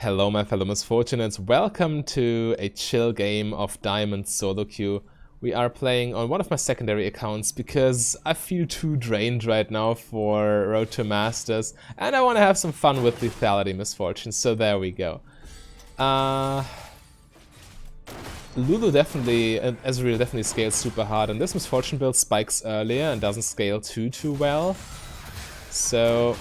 Hello my fellow misfortunates, welcome to a chill game of Diamond solo queue. We are playing on one of my secondary accounts because I feel too drained right now for Road to Masters and I want to have some fun with Lethality misfortunes, so there we go. Lulu definitely, and Ezreal definitely scales super hard, and this misfortune build spikes earlier and doesn't scale too well. So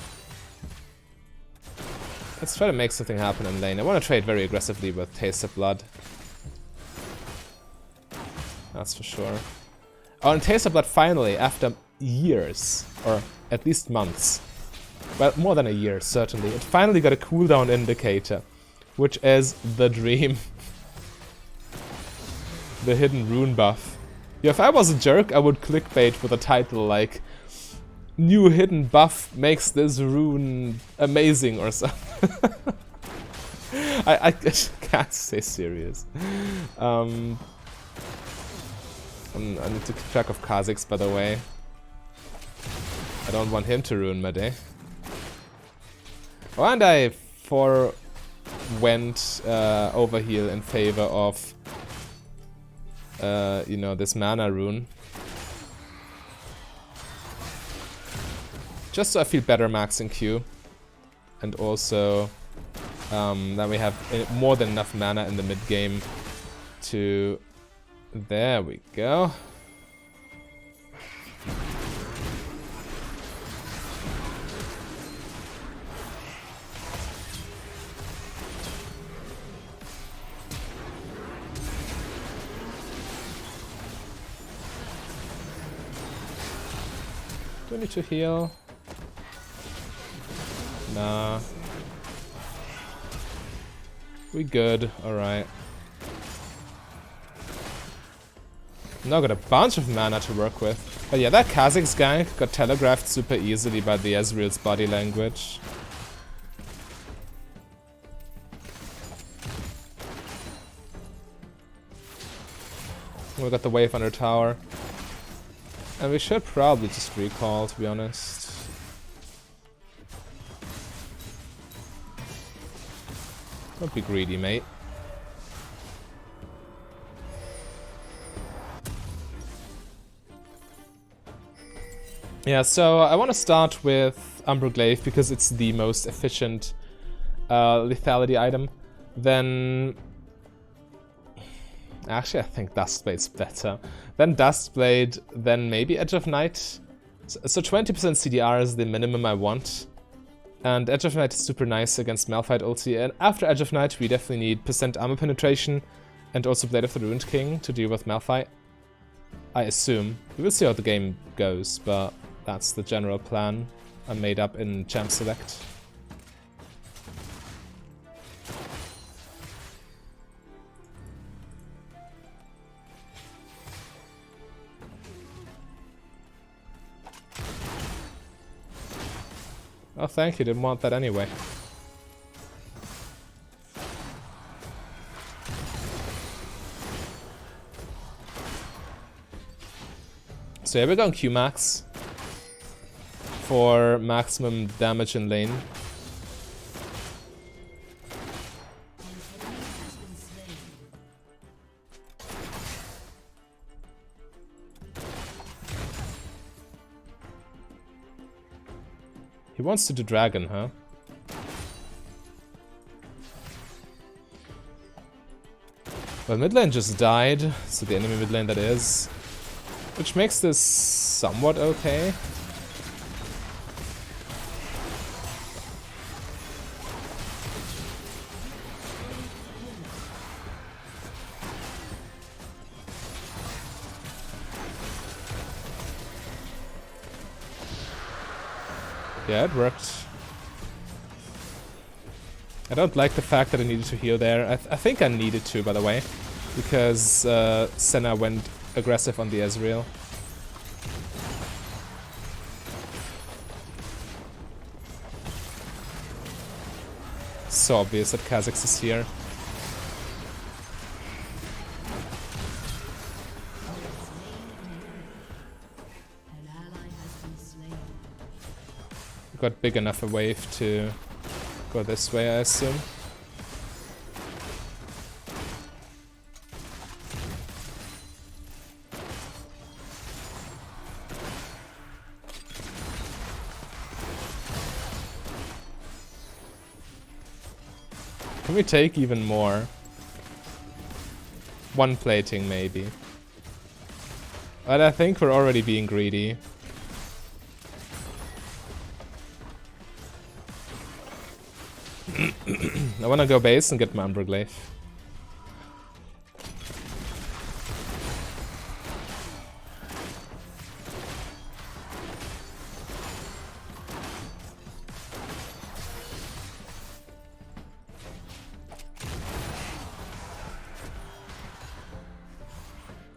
let's try to make something happen in lane. I want to trade very aggressively with Taste of Blood. That's for sure. Oh, and Taste of Blood finally, after years, or at least months, well, more than a year, certainly, it finally got a cooldown indicator, which is the dream. The hidden rune buff. Yeah, if I was a jerk, I would clickbait with a title like "New hidden buff makes this rune amazing" or something. I can't stay serious. I need to keep track of Kha'Zix, by the way. I don't want him to ruin my day. Oh, and I went overheal in favor of you know, this mana rune. Just so I feel better maxing Q. And also that we have more than enough mana in the mid game to... There we go. Do I need to heal? Nah. We good, alright. Now got a bunch of mana to work with. But yeah, that Kha'Zix guy got telegraphed super easily by the Ezreal's body language. We got the wave under tower. And we should probably just recall, to be honest. Don't be greedy, mate. Yeah, so I want to start with Umberglaive because it's the most efficient lethality item. Then... Actually, I think Dustblade's better. Then Dustblade, then maybe Edge of Night. So 20% CDR is the minimum I want. And Edge of Night is super nice against Malphite ulti. And after Edge of Night, we definitely need % armor penetration and also Blade of the Ruined King to deal with Malphite. I assume. We will see how the game goes, but that's the general plan I made up in Champ Select. Oh, thank you, didn't want that anyway. So here we're going Q-Max for maximum damage in lane. He wants to do dragon, huh? Well, mid lane just died, so the enemy mid lane that is. Which makes this somewhat okay. Yeah, it worked. I don't like the fact that I needed to heal there. I think I needed to, by the way, because Senna went aggressive on the Ezreal. So obvious that Kha'Zix is here. Got big enough a wave to go this way, I assume. Can we take even more? One plating, maybe. But I think we're already being greedy. I wanna go base and get my Umberglaive.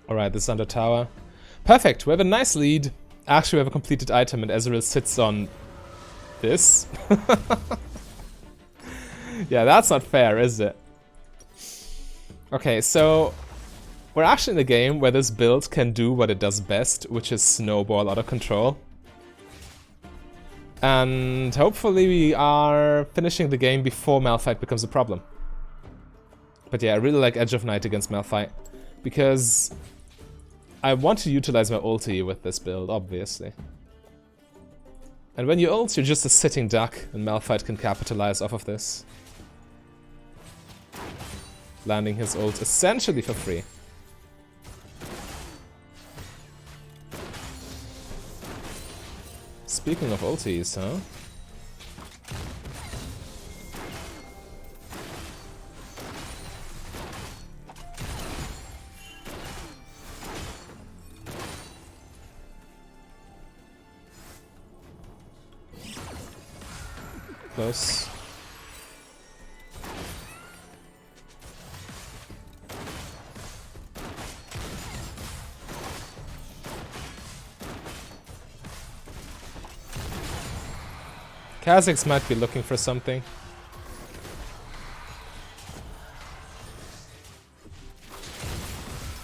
Alright, this is under tower. Perfect, we have a nice lead. Actually, we have a completed item and Ezreal sits on this. Yeah, that's not fair, is it? Okay, so we're actually in a game where this build can do what it does best, which is snowball out of control. And hopefully we are finishing the game before Malphite becomes a problem. But yeah, I really like Edge of Night against Malphite, because I want to utilize my ulti with this build, obviously. And when you ult, you're just a sitting duck, and Malphite can capitalize off of this. Landing his ult essentially for free. Speaking of ultis, huh? Close. Kha'Zix might be looking for something.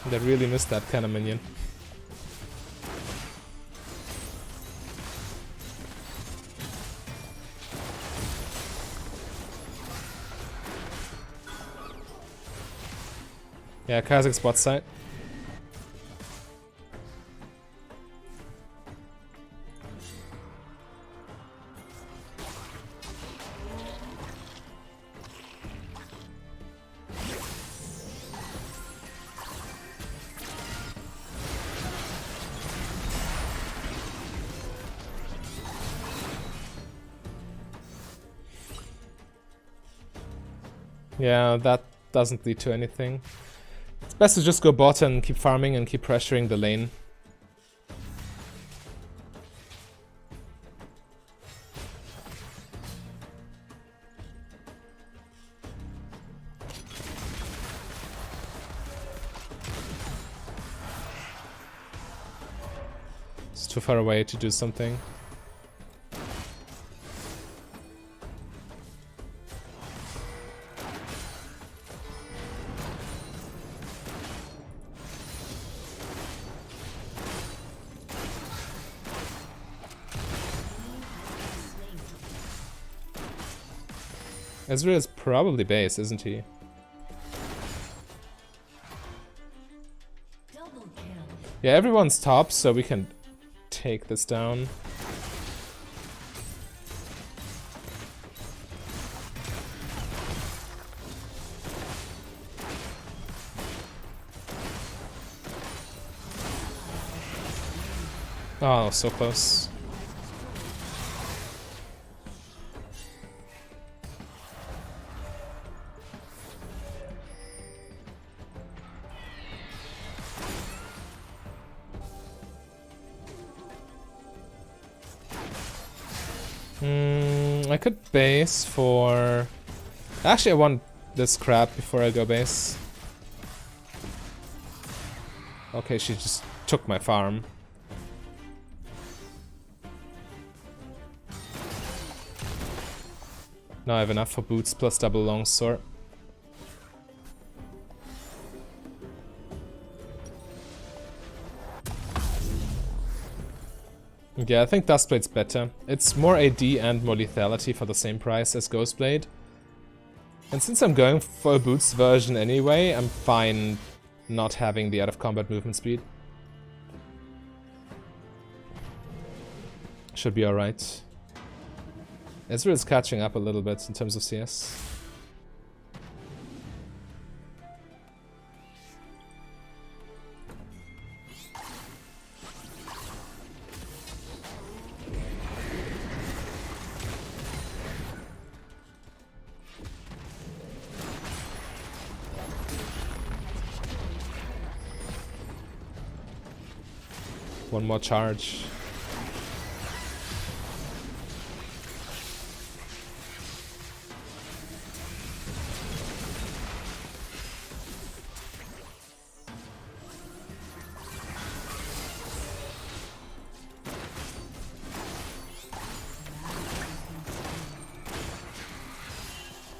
They really missed that kind of minion. Yeah, Kha'Zix bot side. Yeah, that doesn't lead to anything. It's best to just go bot and keep farming and keep pressuring the lane. It's too far away to do something. Ezreal is probably base, isn't he? Yeah, everyone's top, so we can take this down. Oh, so close. I could base for... Actually, I want this crap before I go base. Okay, she just took my farm. Now I have enough for boots plus double longsword. Yeah, I think Dustblade's better. It's more AD and more lethality for the same price as Ghostblade. And since I'm going for a boots version anyway, I'm fine not having the out of combat movement speed. Should be alright. Ezreal is catching up a little bit in terms of CS. One more charge.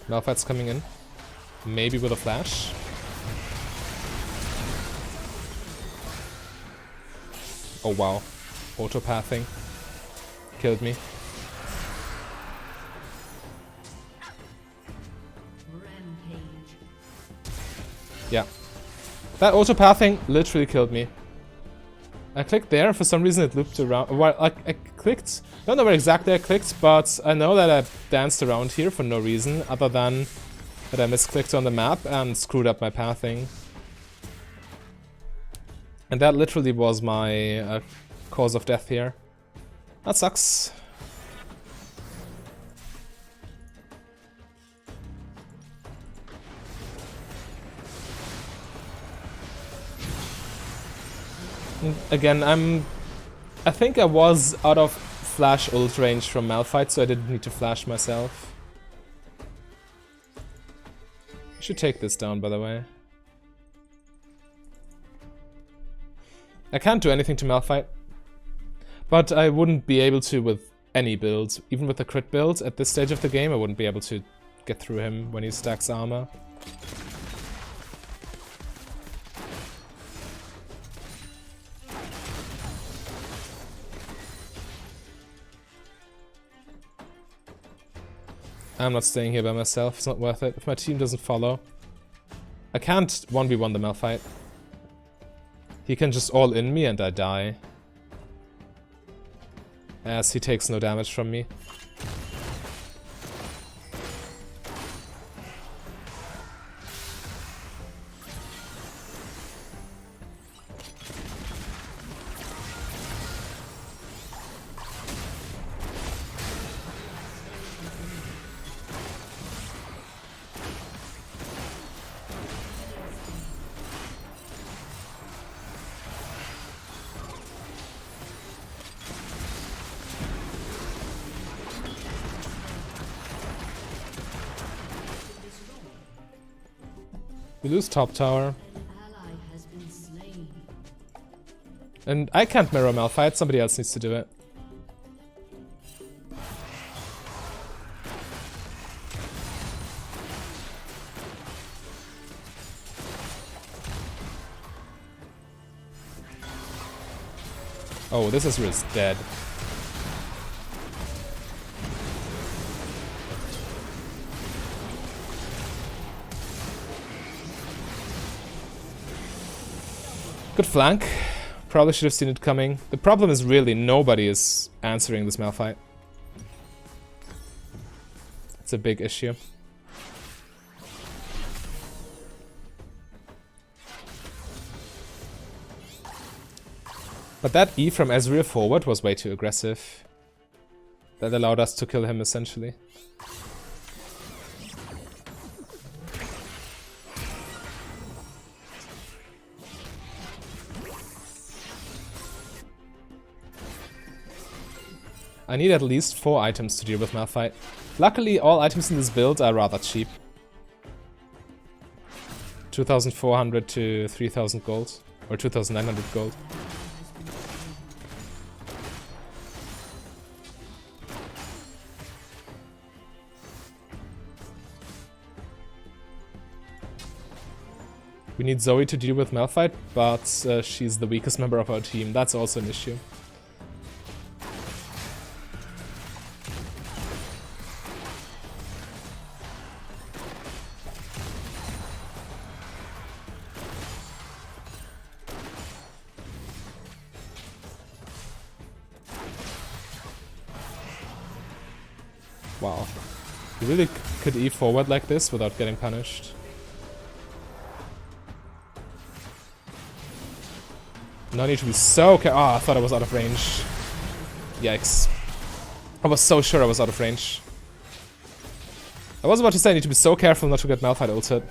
Malphite's coming in. Maybe with a flash. Oh wow. Auto-pathing. Killed me. Yeah. That auto-pathing literally killed me. I clicked there, for some reason it looped around. Well, I clicked, don't know where exactly I clicked, but I know that I danced around here for no reason, other than that I misclicked on the map and screwed up my pathing. And that literally was my cause of death here. That sucks. Again, I think I was out of flash ult range from Malphite, so I didn't need to flash myself. I should take this down, by the way. I can't do anything to Malphite, but I wouldn't be able to with any build. Even with the crit build at this stage of the game, I wouldn't be able to get through him when he stacks armor. I'm not staying here by myself, it's not worth it. If my team doesn't follow, I can't 1v1 the Malphite. He can just all in me and I die. As he takes no damage from me. We lose top tower. And I can't mirror Malphite, somebody else needs to do it. Oh, this is risk dead. Good flank. Probably should have seen it coming. The problem is really nobody is answering this Malphite. It's a big issue. But that E from Ezreal forward was way too aggressive. That allowed us to kill him essentially. I need at least 4 items to deal with Malphite. Luckily, all items in this build are rather cheap. 2,400 to 3,000 gold. Or 2,900 gold. We need Zoe to deal with Malphite, but she's the weakest member of our team. That's also an issue. Wow. You really could E forward like this without getting punished. No need to be so careful. Oh, I thought I was out of range. Yikes. I was so sure I was out of range. I was about to say I need to be so careful not to get Malphite ulted.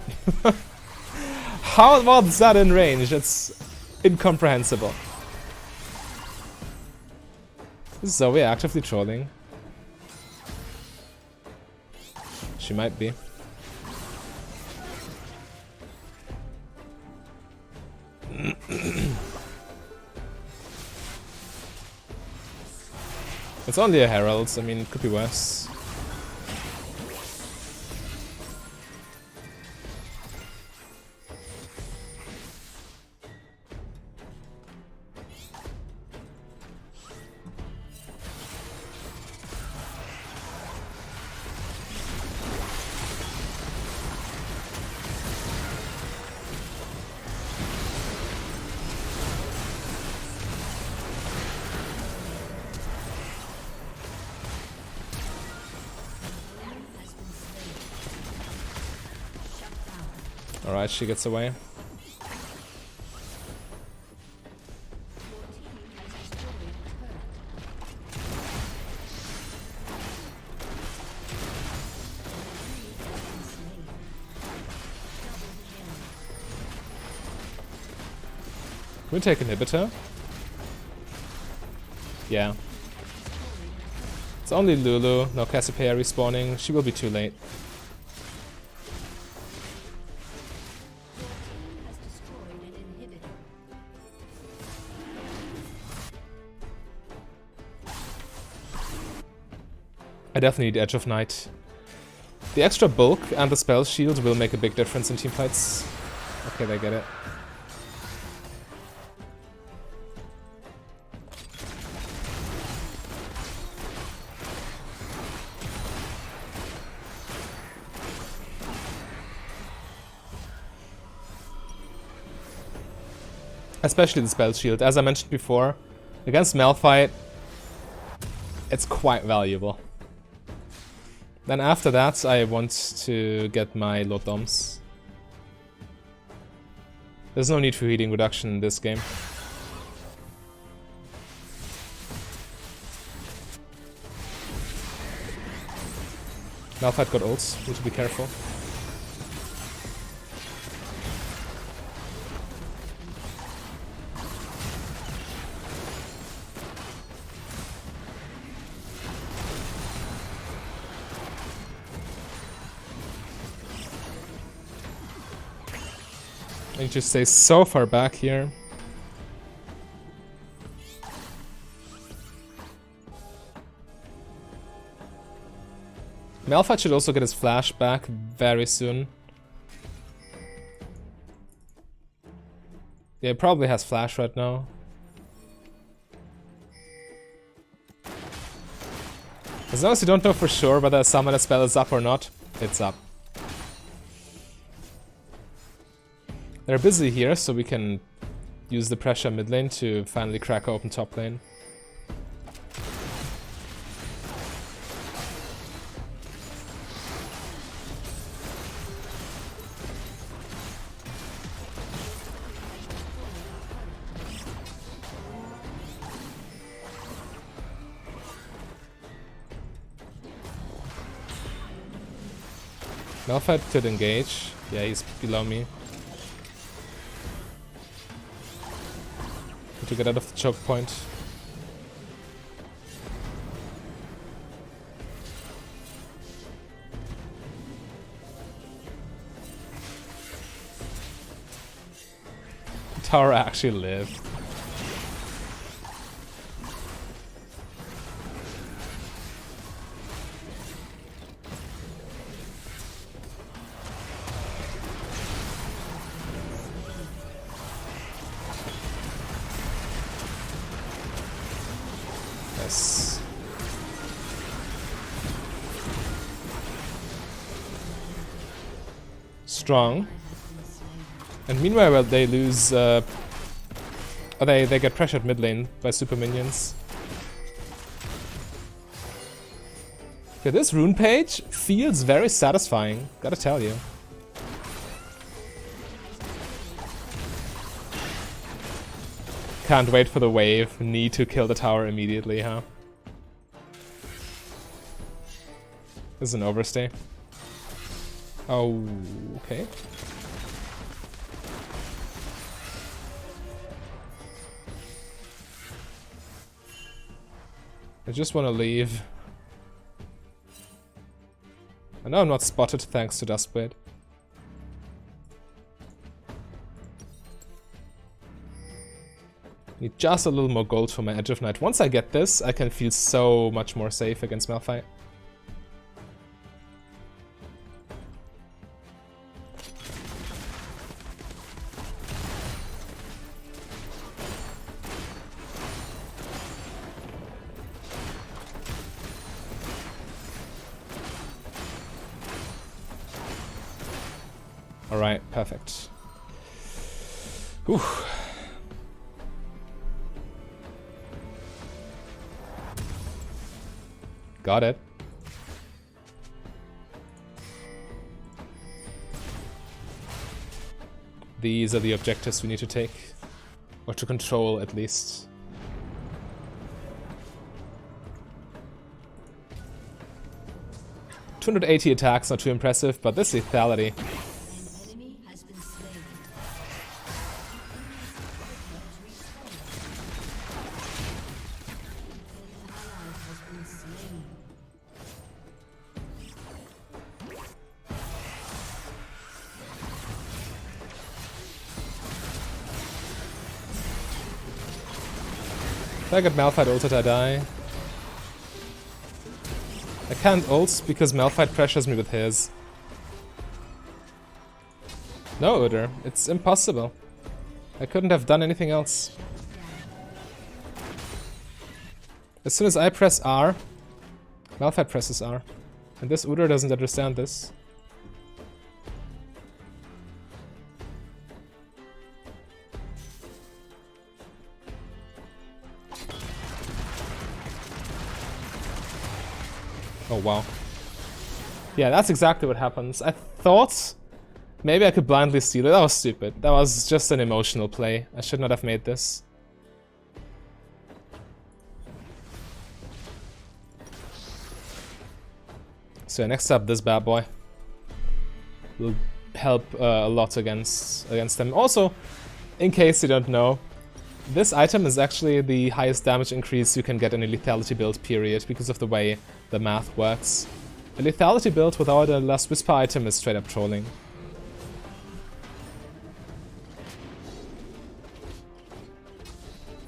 How was that in range? It's incomprehensible. Is Zoe actively trolling? She might be. It's only a Herald, I mean, it could be worse. Alright, she gets away. Can we take inhibitor? Yeah. It's only Lulu, no Cassiopeia respawning. She will be too late. I definitely need Edge of Night. The extra bulk and the spell shield will make a big difference in teamfights. Okay, they get it. Especially the spell shield. As I mentioned before, against Malphite, it's quite valuable. Then after that, I want to get my Lord Doms. There's no need for healing reduction in this game. Malphite got ults, need to be careful. I need to stay so far back here. Malphite should also get his flash back very soon. Yeah, he probably has flash right now. As long as you don't know for sure whether a summoner spell is up or not, it's up. They're busy here, so we can use the pressure mid lane to finally crack open top lane. Malphite could engage. Yeah, he's below me. To get out of the choke point. The tower actually lived. Strong. And meanwhile, well, they lose. They get pressured mid lane by super minions. Okay, this rune page feels very satisfying. Gotta tell you. Can't wait for the wave. Need to kill the tower immediately, huh? This is an overstay. Oh, okay. I just want to leave. I know I'm not spotted thanks to Duskblade. Need just a little more gold for my Edge of Night. Once I get this, I can feel so much more safe against Malphite. Alright, perfect. Whew. Got it. These are the objectives we need to take. Or to control, at least. "280 attacks, not too impressive, but this lethality. If I get Malphite ulted, I die. I can't ult because Malphite pressures me with his. No, Udyr. It's impossible. I couldn't have done anything else. As soon as I press R, Malphite presses R. And this Udyr doesn't understand this. Oh wow. Yeah, that's exactly what happens. I thought maybe I could blindly steal it. That was stupid. That was just an emotional play. I should not have made this. So next up, this bad boy will help a lot against them. Also, in case you don't know, this item is actually the highest damage increase you can get in a lethality build, period, because of the way the math works. A lethality build without a Last Whisper item is straight up trolling.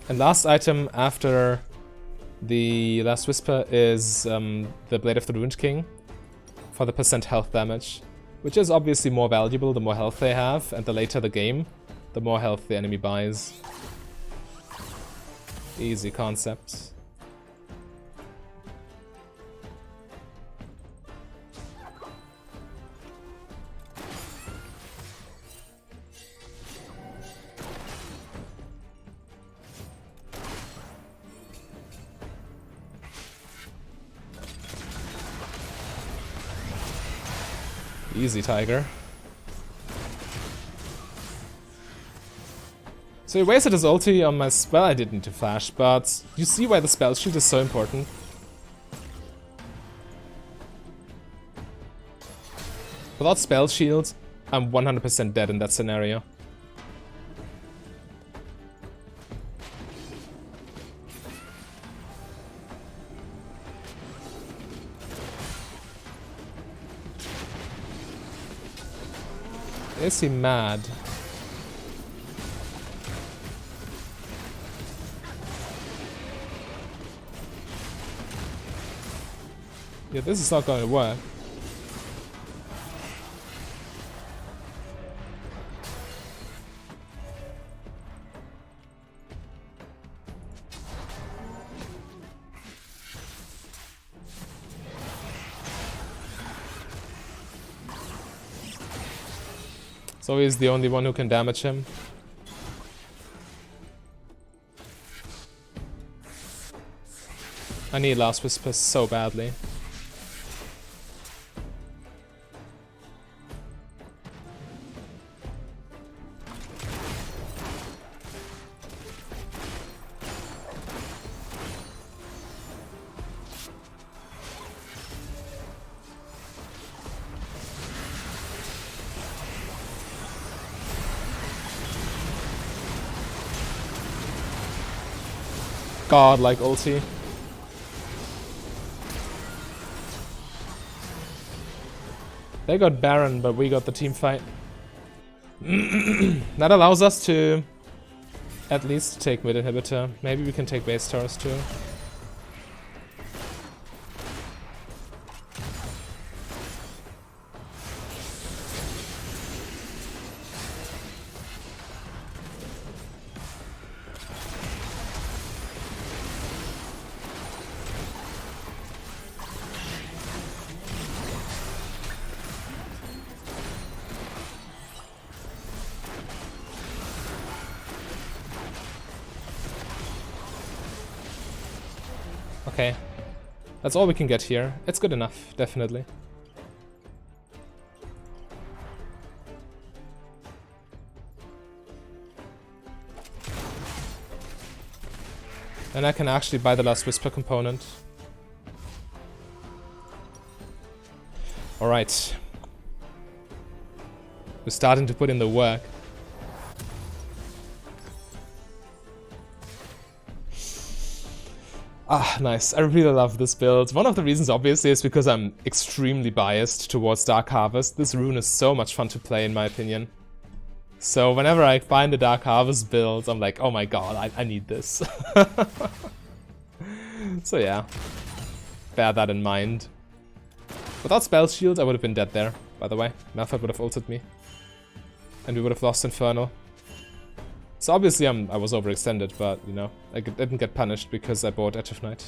And last item after the Last Whisper is the Blade of the Ruined King for the % health damage, which is obviously more valuable the more health they have, and the later the game, the more health the enemy buys. Easy concept. Easy, Tiger. So he wasted his ulti on my spell. I didn't need to flash, but you see why the spell shield is so important. Without spell shield, I'm 100% dead in that scenario. Is he mad? Yeah, this is not going to work. So he's the only one who can damage him. I need Last Whisper so badly. God, like ulti. They got Baron, but we got the team fight. That allows us to at least take mid inhibitor. Maybe we can take base towers too. Okay, that's all we can get here. It's good enough, definitely. And I can actually buy the last Whisper component. Alright. We're starting to put in the work. Ah, nice. I really love this build. One of the reasons, obviously, is because I'm extremely biased towards Dark Harvest. This rune is so much fun to play, in my opinion. So whenever I find a Dark Harvest build, I'm like, oh my god, I need this. So yeah, bear that in mind. Without Spell Shield, I would have been dead there, by the way. Malphite would have ulted me. And we would have lost Infernal. So obviously I was overextended, but, you know, I didn't get punished because I bought Edge of Night.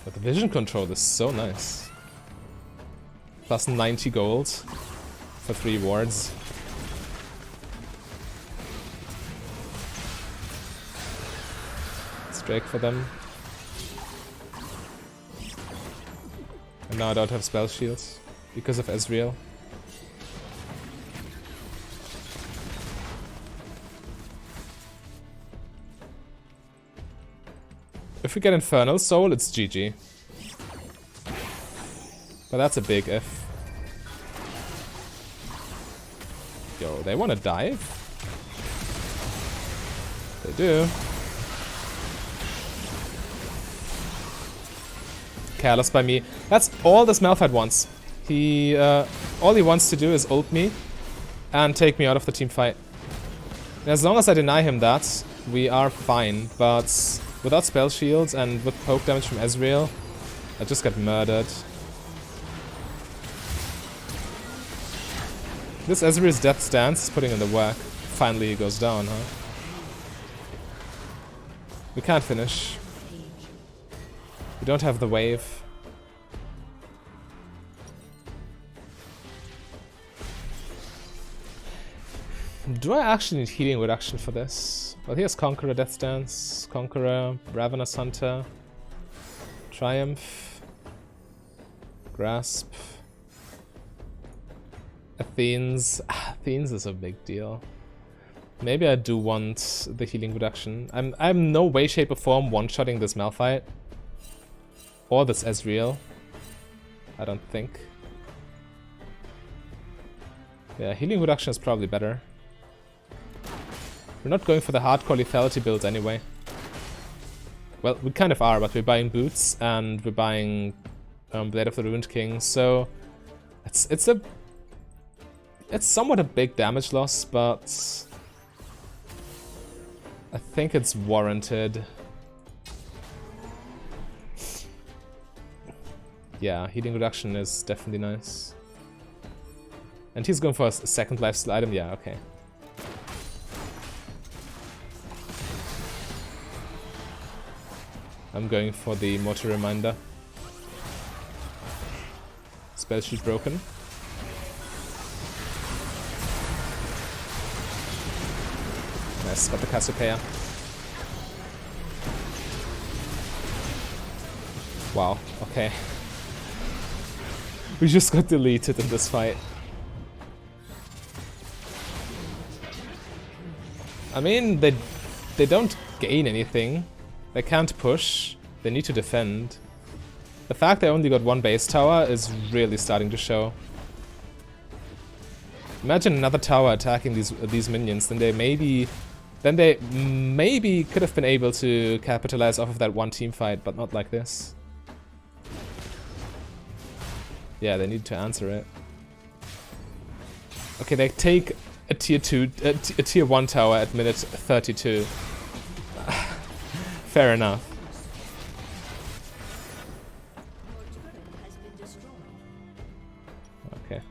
But the vision control is so nice. Plus 90 gold for 3 wards. Let's Drake for them. And now I don't have spell shields because of Ezreal. If we get Infernal Soul, it's GG. But that's a big if. Yo, they wanna dive? They do. Careless by me. That's all this Malphite wants. All he wants to do is ult me and take me out of the team fight. And as long as I deny him that, we are fine. But without spell shields and with poke damage from Ezreal, I just got murdered. This Ezreal's Death Stance is putting in the work. Finally he goes down, huh? We can't finish. We don't have the wave. Do I actually need healing reduction for this? Well, here's Conqueror, Death Stance, Conqueror, Ravenous Hunter, Triumph, Grasp, Athene's. Athene's is a big deal. Maybe I do want the healing reduction. I'm no way, shape, or form one-shotting this Malphite. Or this Ezreal. I don't think. Yeah, healing reduction is probably better. We're not going for the hardcore lethality build anyway. Well, we kind of are, but we're buying boots and we're buying Blade of the Ruined King, so it's somewhat a big damage loss, but I think it's warranted. Yeah, healing reduction is definitely nice. And he's going for a second lifesteal item, yeah, okay. I'm going for the Mortar Reminder. Spell shield broken. Nice, got the Cassiopeia. Wow, okay. We just got deleted in this fight. I mean, they don't gain anything. They can't push. They need to defend. The fact they only got 1 base tower is really starting to show. Imagine another tower attacking these minions, then they maybe Then they maybe could have been able to capitalize off of that one team fight, but not like this. Yeah, they need to answer it. Okay, they take a a tier 1 tower at minute 32. Fair enough. Okay.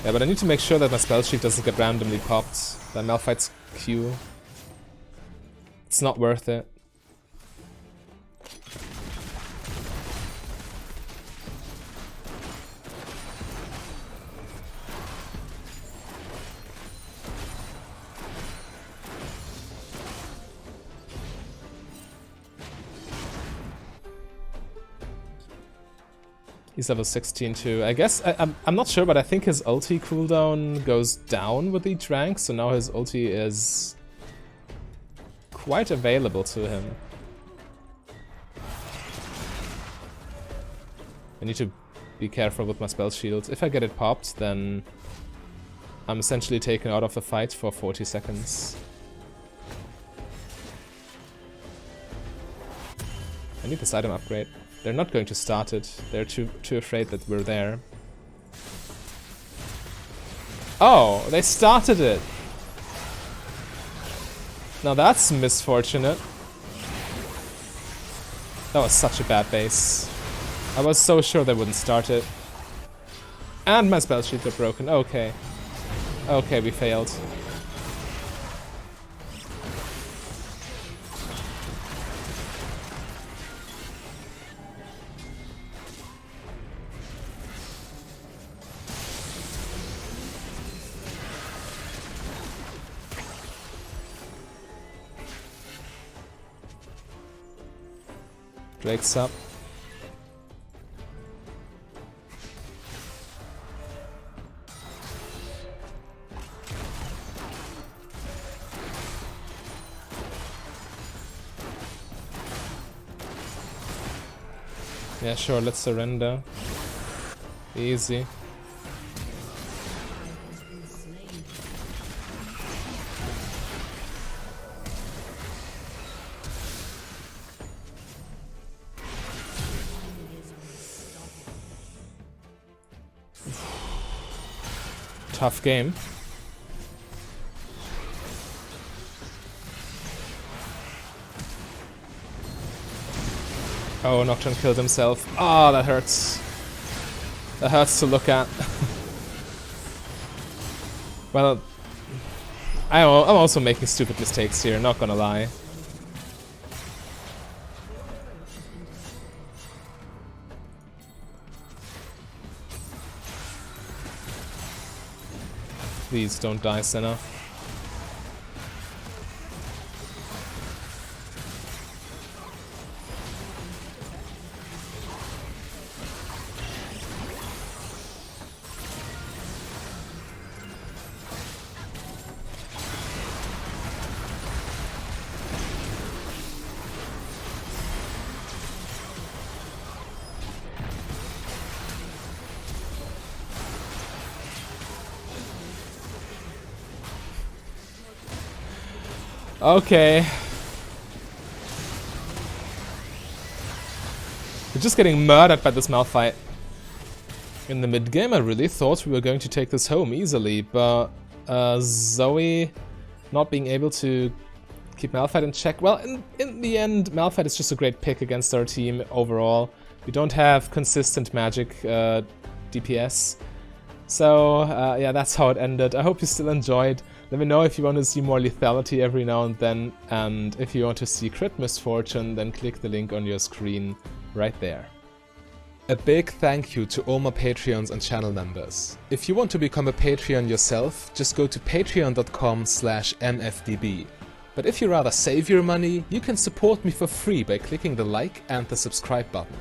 Yeah, but I need to make sure that my spell sheet doesn't get randomly popped by Malphite's Q. It's not worth it. He's level 16 too. I guess, I'm not sure, but I think his ulti cooldown goes down with each rank, so now his ulti is quite available to him. I need to be careful with my spell shield. If I get it popped, then I'm essentially taken out of the fight for 40 seconds. I need this item upgrade. They're not going to start it. They're too afraid that we're there. Oh, they started it. Now that's misfortunate. That was such a bad base. I was so sure they wouldn't start it. And my spell sheet got broken. Okay. Okay, we failed. Drake's up. Yeah, sure, let's surrender. Easy. Tough game. Oh, Nocturne killed himself. Ah, oh, that hurts. That hurts to look at. Well, I'm also making stupid mistakes here, not gonna lie. Please don't die, Senna. Okay. We're just getting murdered by this Malphite. In the mid-game, I really thought we were going to take this home easily, but Zoe not being able to keep Malphite in check. Well, in the end, Malphite is just a great pick against our team overall. We don't have consistent magic DPS. So, yeah, that's how it ended. I hope you still enjoyed. Let me know if you want to see more lethality every now and then, and if you want to see crit misfortune, then click the link on your screen right there. A big thank you to all my Patreons and channel members. If you want to become a Patreon yourself, just go to patreon.com/mfdb. But if you rather save your money, you can support me for free by clicking the like and the subscribe button.